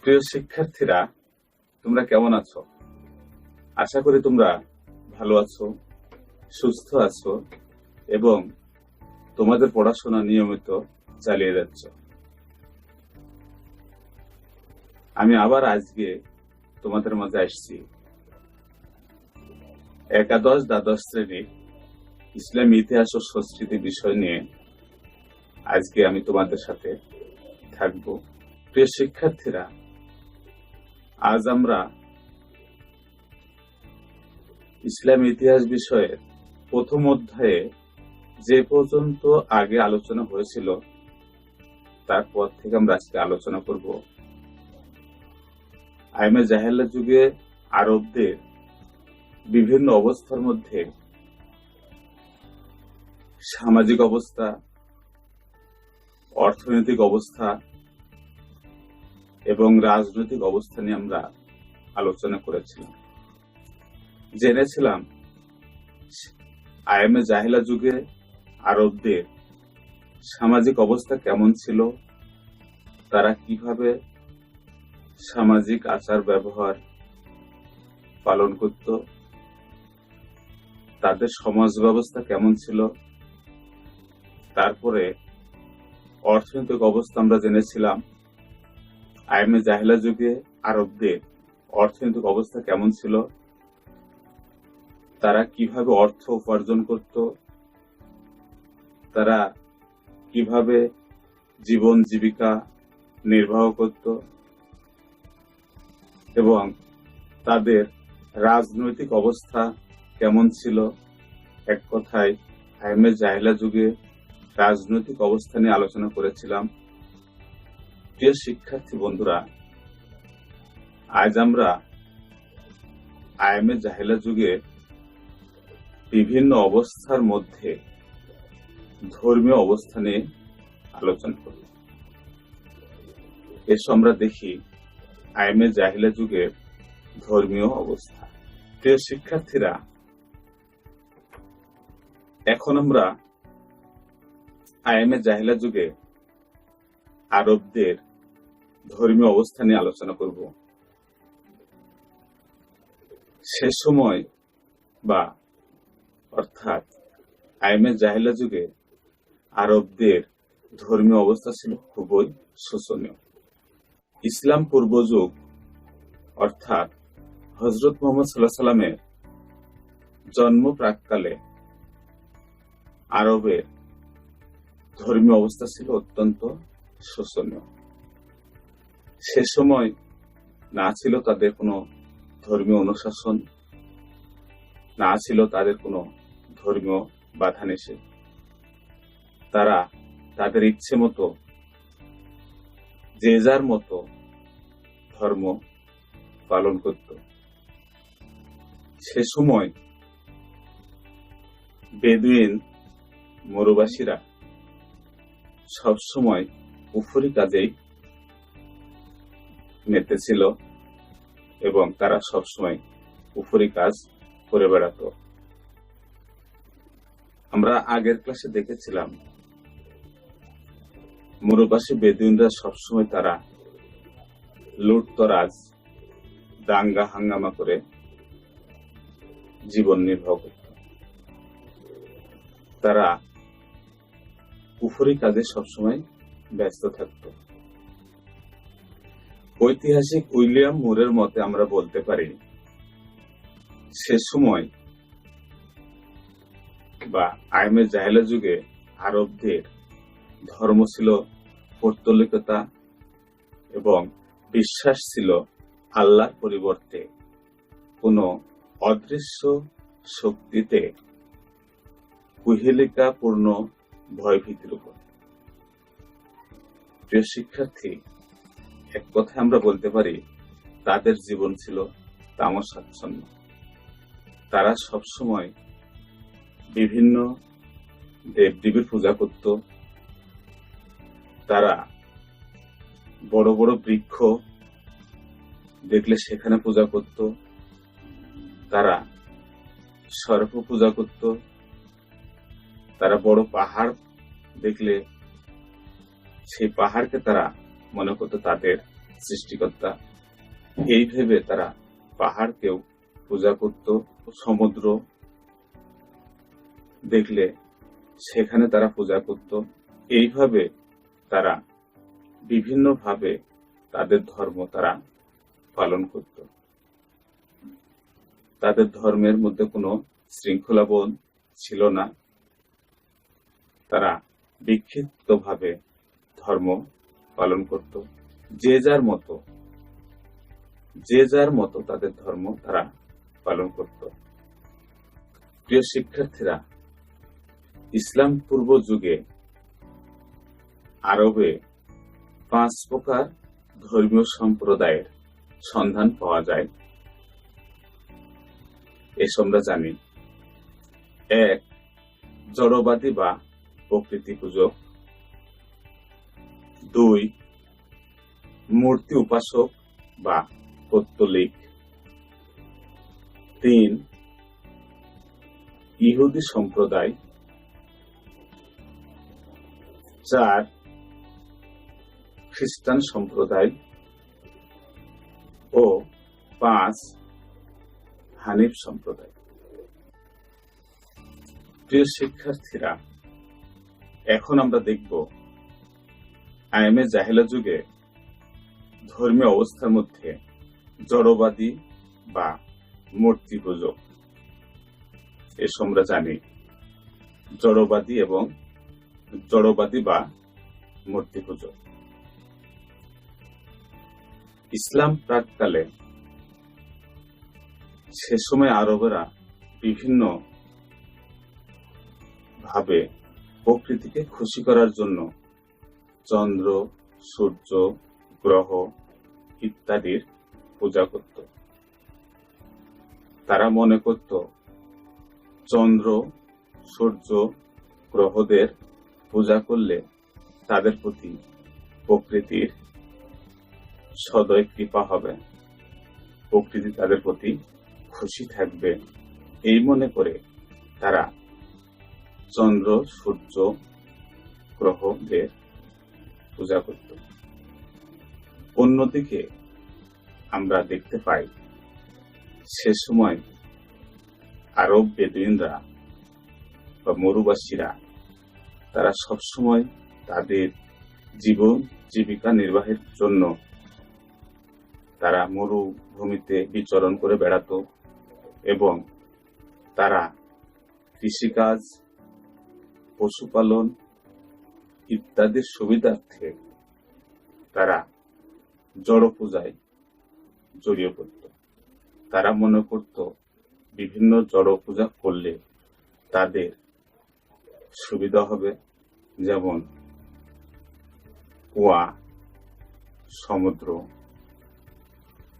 প্রিয় শিক্ষার্থীরা, তোমরা কেমন আছো? আশা করি তোমরা ভালো আছো, সুস্থ আছো এবং তোমাদের পড়াশোনা নিয়মিত চালিয়ে যাচ্ছ। আমি আবার আজকে তোমাদের মাঝে আসছি একাদশ দ্বাদশ শ্রেণীর ইসলামী ইতিহাস ও সংস্কৃতি বিষয় নিয়ে। আজকে আমি তোমাদের সাথে থাকবো। প্রিয় শিক্ষার্থীরা, আজ আমরা ইসলামী ইতিহাস বিষয়ের প্রথম অধ্যায়ে যে পর্যন্ত আগে আলোচনা হয়েছিল তারপর থেকে আমরা আজকে আলোচনা করব আইমে জাহেলিয়াত যুগে আরবদের বিভিন্ন অবস্থার মধ্যে সামাজিক অবস্থা, অর্থনৈতিক অবস্থা এবং রাজনৈতিক অবস্থা নিয়ে আমরা আলোচনা করেছিলাম। জেনেছিলাম আইমে জাহেলিয়াত যুগে আরবদের সামাজিক অবস্থা কেমন ছিল, তারা কিভাবে সামাজিক আচার ব্যবহার পালন করত, তাদের সমাজ ব্যবস্থা কেমন ছিল। তারপরে অর্থনৈতিক অবস্থা আমরা জেনেছিলাম আইমে জাহেলিয়াত যুগে আরবদের অর্থনৈতিক অবস্থা কেমন ছিল, তারা কিভাবে অর্থ উপার্জন করত, তারা কিভাবে জীবন জীবিকা নির্বাহ করত এবং তাদের রাজনৈতিক অবস্থা কেমন ছিল। এক কথায় আইমে জাহেলিয়াত যুগে রাজনৈতিক অবস্থা নিয়ে আলোচনা করেছিলাম। প্রিয় শিক্ষার্থী বন্ধুরা, আজ আমরা আইমে জাহেলিয়াত যুগে বিভিন্ন অবস্থার মধ্যে ধর্মীয় অবস্থা নিয়ে আলোচনা করব। এসো আমরা দেখি আইমে জাহেলিয়াত যুগের ধর্মীয় অবস্থা। প্রিয় শিক্ষার্থীরা, এখন আমরা আইমে জাহেলিয়াত যুগে আরবদের ধর্মীয় অবস্থা নিয়ে আলোচনা করব। সে সময় বা অর্থাৎ আইমে জাহেলিয়াত যুগে আরবদের ধর্মীয় অবস্থা ছিল খুবই শোচনীয়। ইসলাম পূর্ব যুগ অর্থাৎ হযরত মুহাম্মদ সাল্লাল্লাহু আলাইহি ওয়াসাল্লামের জন্ম প্রাককালে আরবের ধর্মীয় অবস্থা ছিল অত্যন্ত শোচনীয়। সে সময় না ছিল তাদের কোনো ধর্মীয় অনুশাসন, না ছিল তাদের কোনো ধর্মীয় বাধা নিষেধ। তারা তাদের ইচ্ছে মতো যে যার মতো ধর্ম পালন করত। সে সময় বেদুইন মরুবাসীরা সবসময় কুফরি কাজেই মেতেছিল এবং তারা সবসময় কুফরি কাজ করে বেড়াত। আমরা আগের ক্লাসে দেখেছিলাম মরুবাসী বেদুইনরা সবসময় তারা লুটতরাজ, দাঙ্গা হাঙ্গামা করে জীবন নির্বাহ করত। তারা কুফরি কাজে সবসময় ব্যস্ত থাকত। ঐতিহাসিক উইলিয়াম মুরের মতে আমরা বলতে পারি সে সময় বা আইমে জাহেলিয়াত যুগে আরবদের ধর্ম ছিল পৌত্তলিকতা এবং বিশ্বাস ছিল আল্লাহর পরিবর্তে কোন অদৃশ্য শক্তিতে কুহেলিকাপূর্ণ ভয়ভীতির উপর। প্রিয় শিক্ষার্থী, এক কথায় আমরা বলতে পারি তাদের জীবন ছিল তামাশাচ্ছন্ন। তারা সবসময় বিভিন্ন দেবদেবীর পূজা করত। তারা বড় বড় বৃক্ষ দেখলে সেখানে পূজা করত। তারা সর্প পূজা করত। তারা বড় পাহাড় দেখলে সেই পাহাড়কে তারা মনে করত তাদের সৃষ্টিকর্তা, এই ভেবে তারা পাহাড়কেও পূজা করত। সমুদ্র দেখলে সেখানে তারা পূজা করত। এইভাবে তারা বিভিন্নভাবে তাদের ধর্ম তারা পালন করত। তাদের ধর্মের মধ্যে কোনো শৃঙ্খলাবোধ ছিল না। তারা বিক্ষিপ্তভাবে ধর্ম পালন করত। যে যার মতো তাদের ধর্ম তারা পালন করত। প্রিয় শিক্ষার্থীরা, ইসলাম পূর্ব যুগে আরবে 5 প্রকার ধর্মীয় সম্প্রদায়ের সন্ধান পাওয়া যায়। এসব আমরা জানি। 1. জড়বাদী বা প্রকৃতি পূজক। 2. মূর্তি উপাসক বা পৌত্তলিক। 3. ইহুদি সম্প্রদায়। 4. খ্রিস্টান সম্প্রদায় ও 5. হানিফ সম্প্রদায়। প্রিয় শিক্ষার্থীরা, এখন আমরা দেখব আইএমএ জাহেলা যুগে ধর্মীয় অবস্থার মধ্যে জড়বাদী বা মূর্তি পূজক। এসব আমরা জানি। জড়বাদী বা মূর্তি পূজক। ইসলাম প্রাককালে সে সময় আরবেরা বিভিন্ন ভাবে প্রকৃতিকে খুশি করার জন্য চন্দ্র, সূর্য, গ্রহ ইত্যাদির পূজা করত। তারা মনে করত চন্দ্র, সূর্য, গ্রহদের পূজা করলে তাদের প্রতি প্রকৃতির সদয় কৃপা হবে, প্রকৃতি তাদের প্রতি খুশি থাকবে। এই মনে করে তারা চন্দ্র, সূর্য, গ্রহদের পূজা করত। অন্যদিকে আমরা দেখতে পাই সে সময় আরব বেদুইনরা বা মরুবাসীরা তারা সবসময় তাদের জীবন জীবিকা নির্বাহের জন্য তারা মরুভূমিতে বিচরণ করে বেড়াতো এবং তারা কৃষিকাজ, পশুপালন ইত্যাদির সুবিধার্থে তারা জড় পূজায় জড়িয়ে পড়ত। তারা মনে করত বিভিন্ন জড় পূজা করলে তাদের সুবিধা হবে, যেমন কুয়া, সমুদ্র,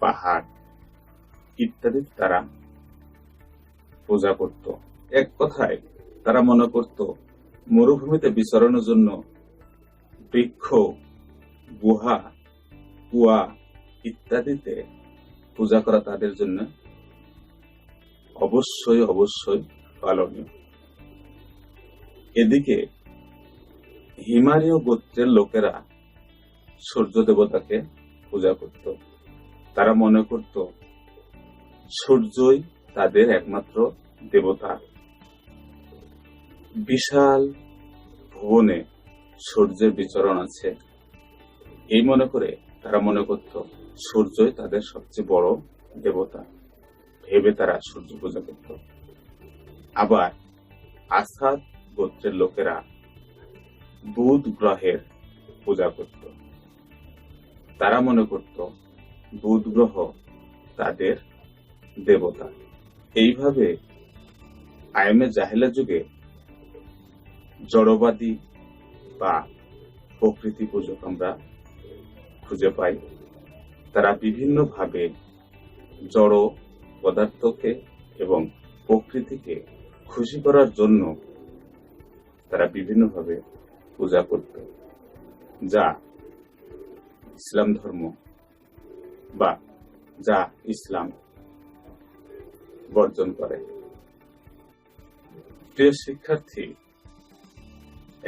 পাহাড় ইত্যাদি তারা পূজা করত। এক কথায় তারা মনে করত মরুভূমিতে বিচরণের জন্য বৃক্ষ, গুহা, কুয়া ইত্যাদিতে পূজা করা তাদের জন্য অবশ্যই পালনীয়। এদিকে হিমালয় গোত্রের লোকেরা সূর্য দেবতাকে পূজা করত। তারা মনে করত সূর্যই তাদের একমাত্র দেবতা। বিশাল ভুবনে সূর্যের বিচরণ আছে এই মনে করে তারা মনে করত সূর্যই তাদের সবচেয়ে বড় দেবতা ভেবে তারা সূর্য পূজা করত। আবার আসাদ গোত্রের লোকেরা বুধ গ্রহের পূজা করত। তারা মনে করত বুধ গ্রহ তাদের দেবতা। এইভাবে আইএমএ জাহেলা যুগে জড়বাদী বা প্রকৃতি পূজক আমরা খুঁজে পাই। তারা বিভিন্নভাবে জড় পদার্থকে এবং প্রকৃতিকে খুশি করার জন্য তারা বিভিন্নভাবে পূজা করত, যা ইসলাম ধর্ম বা যা ইসলাম বর্জন করে। প্রিয় শিক্ষার্থী,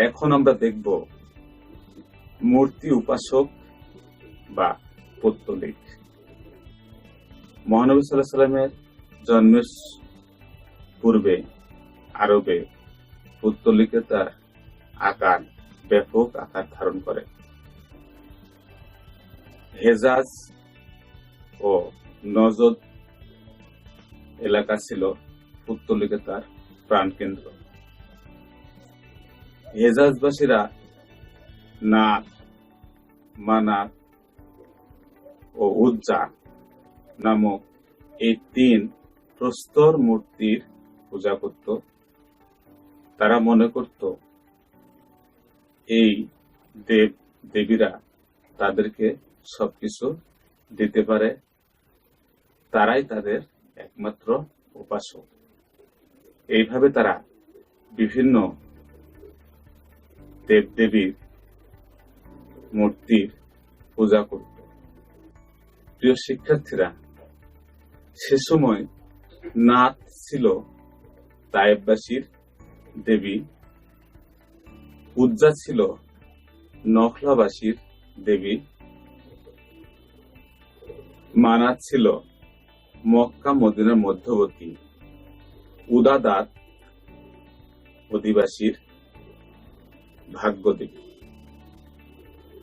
এখন আমরা দেখব মূর্তি উপাসক বা পৌত্তলিক। মহানবী সাল্লাল্লাহু আলাইহি সাল্লামের জন্মের পূর্বে আরবে পৌত্তলিকতার আকার ব্যাপক আকার ধারণ করে। হেজাজ ও নজদ এলাকা ছিল পৌত্তলিকতার প্রাণকেন্দ্র। হেজাজবাসীরা নাত, মানাত ও উজ্জা নামক এই 3 প্রস্তর মূর্তির পূজা করত। তারা মনে করত এই দেব দেবীরা তাদেরকে সবকিছু দিতে পারে, তারাই তাদের একমাত্র উপাসক। এইভাবে তারা বিভিন্ন দেবদেবীর মূর্তির পূজা করত। প্রিয় শিক্ষার্থীরা, সে সময় নাত ছিল তায়েববাসীর দেবী, উজ্জা ছিল নখলাবাসীর দেবী, মানাত ছিল মক্কা মদিনার মধ্যবর্তী উদাদাত অধিবাসীর ভাগ্যদেবী।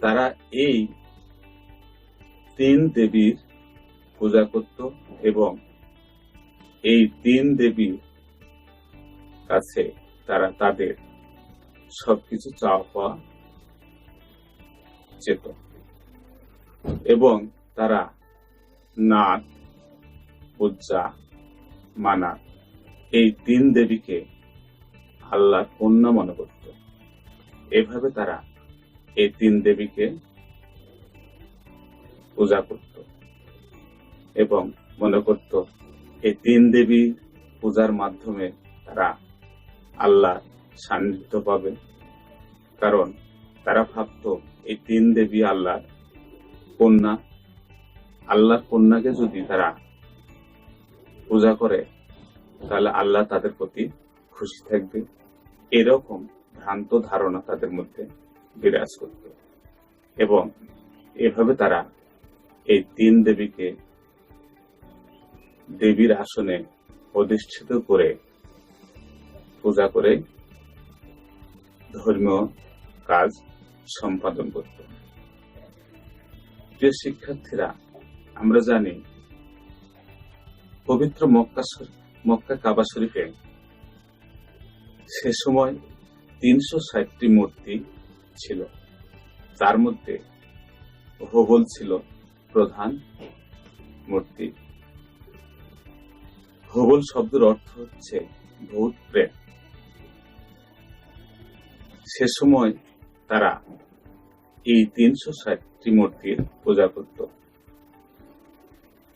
তারা এই 3 দেবীর পূজা করত এবং এই 3 দেবীর কাছে তারা তাদের সবকিছু চাওয়া পাওয়া যেত এবং তারা নাত, উজ্জা, মানাত এই 3 দেবীকে আল্লাহর কন্যা মনে করত। এভাবে তারা এই 3 দেবীকে পূজা করত এবং মনে করত এই 3 দেবী পূজার মাধ্যমে তারা আল্লাহর সান্নিধ্য পাবে। কারণ তারা ভাবত এই 3 দেবী আল্লাহর কন্যা, আল্লাহর কন্যাকে যদি তারা পূজা করে তাহলে আল্লাহ তাদের প্রতি খুশি থাকবে। এরকম ভ্রান্ত ধারণা তাদের মধ্যে বিরাজ করত এবং এভাবে তারা এই 3 দেবীকে দেবীর আসনে অধিষ্ঠিত করে পূজা করে ধর্মীয় কাজ সম্পাদন করত। প্রিয় শিক্ষার্থীরা, আমরা জানি পবিত্র মক্কা কাবা শরীফে সে সময় 360টি মূর্তি ছিল। তার মধ্যে হুবল ছিল প্রধান মূর্তি। হুবল শব্দের অর্থ হচ্ছে ভূত প্রেত। সে সময় তারা এই 360টি মূর্তির পূজা করত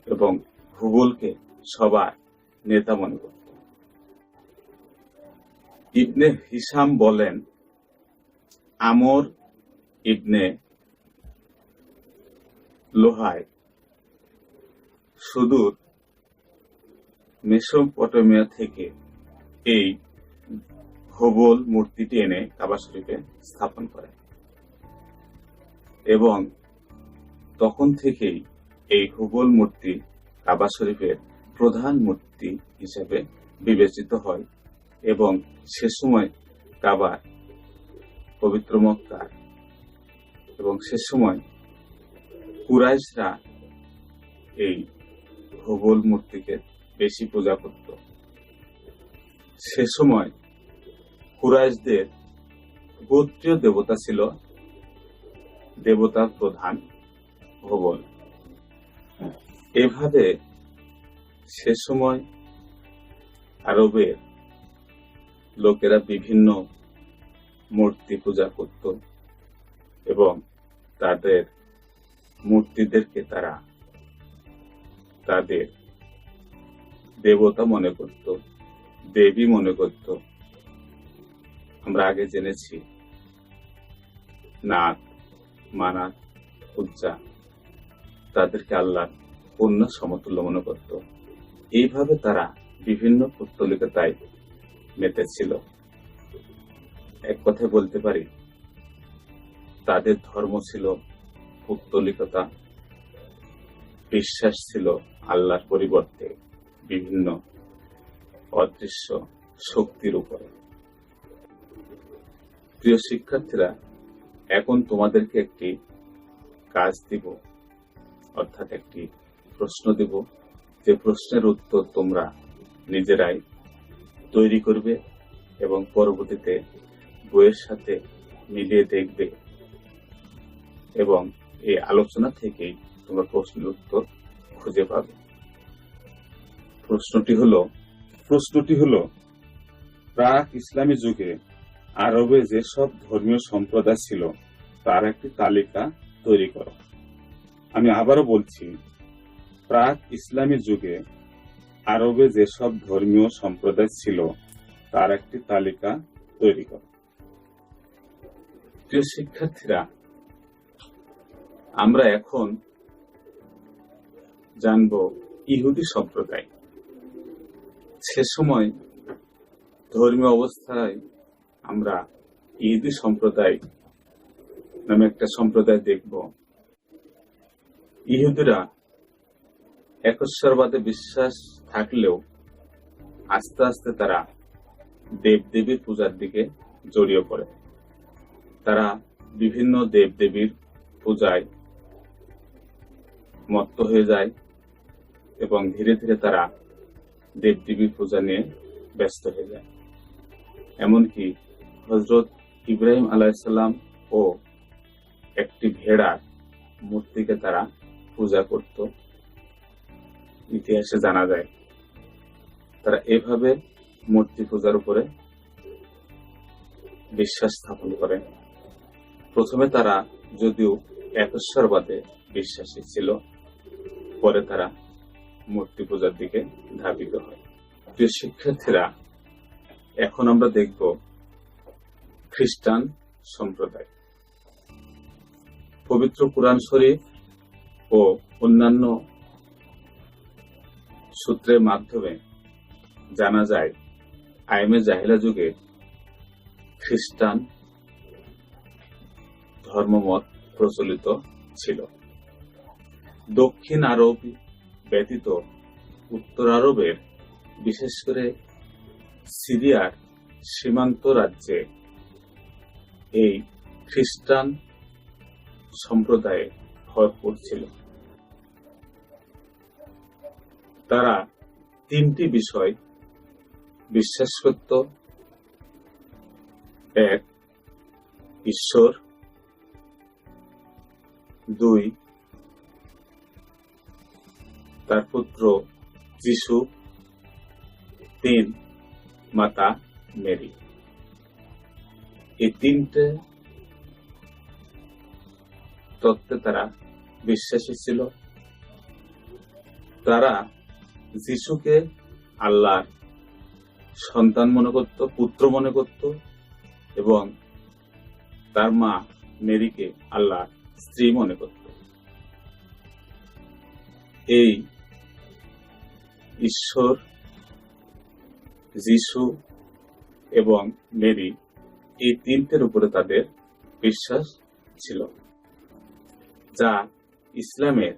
এবং হুবলকে সবার নেতা মনে করত। ইবনে হিশাম বলেন, আমর ইবনে লোহায় সুদূর মেসোপটেমিয়া থেকে এই হুবল মূর্তিটি এনে কাবা শরীফে স্থাপন করে এবং তখন থেকেই এই হুবল মূর্তি কাবা শরীফের প্রধান মূর্তি হিসেবে বিবেচিত হয় এবং সে সময় কাবার পবিত্র মক্কার এবং সে সময় কুরাইশরা এই হুবল মূর্তিকে বেশি পূজা করত। সে সময় কুরাইশদের গোত্রীয় দেবতা ছিল দেবতার প্রধান হুবল। এভাবে সে সময় আরবের লোকেরা বিভিন্ন মূর্তি পূজা করত এবং তাদের মূর্তিদেরকে তারা তাদের দেবতা মনে করত, দেবী মনে করত। আমরা আগে জেনেছি নাত, মানাত, উজ্জা তাদেরকে আল্লাহর কন্যা সমতুল্য মনে করত। এইভাবে তারা বিভিন্ন পৌত্তলিকতায় মেতেছিল। এক কথায় বলতে পারি তাদের ধর্ম ছিল পৌত্তলিকতা বিশ্বাস ছিল আল্লাহর পরিবর্তে বিভিন্ন অদৃশ্য শক্তির উপরে। প্রিয় শিক্ষার্থীরা, এখন তোমাদেরকে একটি কাজ দিব, অর্থাৎ একটি প্রশ্ন দিব, যে প্রশ্নের উত্তর তোমরা নিজেরাই তৈরি করবে এবং পরবর্তীতে বইয়ের সাথে মিলিয়ে দেখবে এবং এই আলোচনা থেকেই তোমরা প্রশ্নের উত্তর খুঁজে পাবে। প্রশ্নটি হলো প্রাক ইসলামী যুগে আরবে যেসব ধর্মীয় সম্প্রদায় ছিল তার একটি তালিকা তৈরি করো। আমি আবারও বলছি, প্রাক ইসলামী যুগে আরবে যেসব ধর্মীয় সম্প্রদায় ছিল তার একটি তালিকা তৈরি করো। প্রিয় শিক্ষার্থীরা, আমরা এখন জানব ইহুদি সম্প্রদায়। সে সময় ধর্মীয় অবস্থায় আমরা ইহুদি সম্প্রদায় নামে একটা সম্প্রদায় দেখব। ইহুদিরা একশ্বরবাদে বিশ্বাস থাকলেও আস্তে আস্তে তারা দেবদেবীর পূজার দিকে জড়িয়ে পড়ে। তারা বিভিন্ন দেবদেবীর পূজায় মত্ত হয়ে যায় এবং ধীরে ধীরে তারা দেবদেবীর পূজা নিয়ে ব্যস্ত হয়ে যায়। এমনকি হযরত ইব্রাহিম আলাইহিসসালাম ও একটি ভেড়ার মূর্তিকে তারা পূজা করত, ইতিহাসে জানা যায়। তারা এভাবে মূর্তি পূজার উপরে বিশ্বাস স্থাপন করে। প্রথমে তারা যদিও একশ্বরবাদে বিশ্বাসী ছিল, পরে তারা মূর্তি পূজার দিকে ধাবিত হয়। প্রিয় শিক্ষার্থীরা, এখন আমরা দেখব খ্রিস্টান সম্প্রদায়। পবিত্র কুরআন শরীফ ও অন্যান্য সূত্রের মাধ্যমে জানা যায় আইমে জাহিলা যুগে খ্রিস্টান ধর্মমত প্রচলিত ছিল। দক্ষিণ আরব ব্যতীত উত্তর আরবের, বিশেষ করে সিরিয়ার সীমান্ত রাজ্যে এই খ্রিস্টান সম্প্রদায়ে ভরপুর ছিল। তারা তিনটি বিষয় বিশ্বাস করত: এক, ঈশ্বর; দুই, তার পুত্র যিশু; তিন, মাতা মেরি। এই তিনটে তত্ত্বে তারা বিশ্বাসী ছিল। তারা যিশুকে আল্লাহর সন্তান মনে করত, পুত্র মনে করত, এবং তার মা মেরিকে আল্লাহর স্ত্রী মনে করত। এই ঈশ্বর, যিশু এবং মেরি, এই তিনটের উপরে তাদের বিশ্বাস ছিল, যা ইসলামের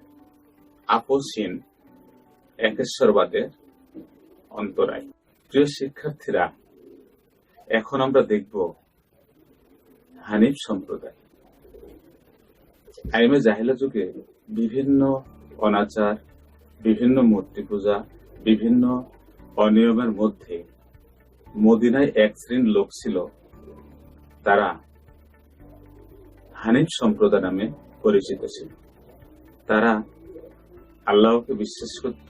আপসহীন একেশ্বরবাদের অন্তরায়। প্রিয় শিক্ষার্থীরা, এখন আমরা দেখব হানিফ সম্প্রদায়। আইমে জাহিলা যুগে বিভিন্ন অনাচার, বিভিন্ন মূর্তি পূজা, বিভিন্ন অনিয়মের মধ্যে মদিনায় এক শ্রেণীর লোক ছিল, তারা হানিফ সম্প্রদায় নামে পরিচিত ছিল। তারা আল্লাহকে বিশ্বাস করত,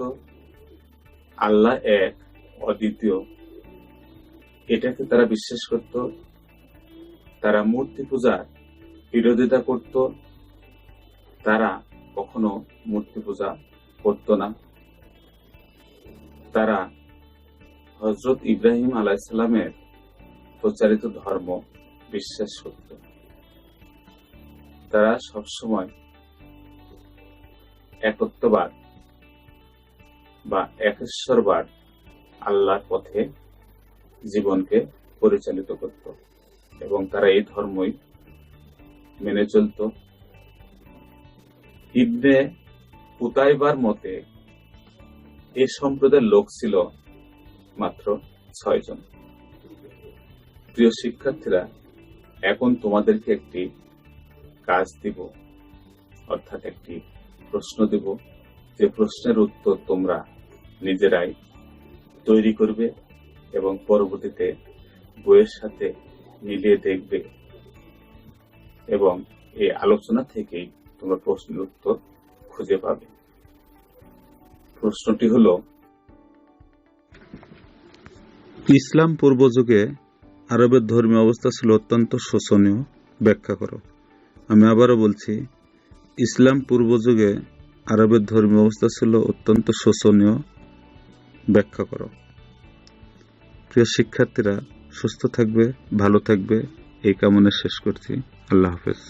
আল্লাহ এক, অদ্বিতীয়, এটাকে তারা বিশ্বাস করত। তারা মূর্তি পূজার বিরোধিতা করত। তারা কখনো মূর্তি পূজা করত না। তারা হযরত ইব্রাহিম আলাইহিসসালামের প্রচারিত ধর্ম বিশ্বাস করত। তারা সবসময় একত্ববাদ বা একেশ্বরবাদ, আল্লাহর পথে জীবনকে পরিচালিত করত এবং তারা এই ধর্মই মেনে চলত। ইবনে কুতাইবার মতে এ সম্প্রদায়ের লোক ছিল মাত্র 6 জন। প্রিয় শিক্ষার্থীরা, এখন তোমাদেরকে একটি কাজ দিব, অর্থাৎ একটি প্রশ্ন দেব, যে প্রশ্নের উত্তর তোমরা নিজেরাই তৈরি করবে এবং পরবর্তীতে বইয়ের সাথে মিলিয়ে দেখবে এবং এই আলোচনা থেকেই তোমরা প্রশ্নের উত্তর খুঁজে পাবে। প্রশ্নটি হলো, ইসলাম পূর্ব যুগে আরবের ধর্মীয় অবস্থা ছিল অত্যন্ত শোচনীয়, ব্যাখ্যা করো। আমি আবারও বলছি, ইসলাম পূর্ব যুগে আরবের ধর্মীয় অবস্থা ছিল অত্যন্ত শোচনীয়, ব্যাখ্যা করো। প্রিয় শিক্ষার্থীরা, সুস্থ থাকবে, ভালো থাকবে এই কামনা শেষ করছি। আল্লাহ হাফেজ।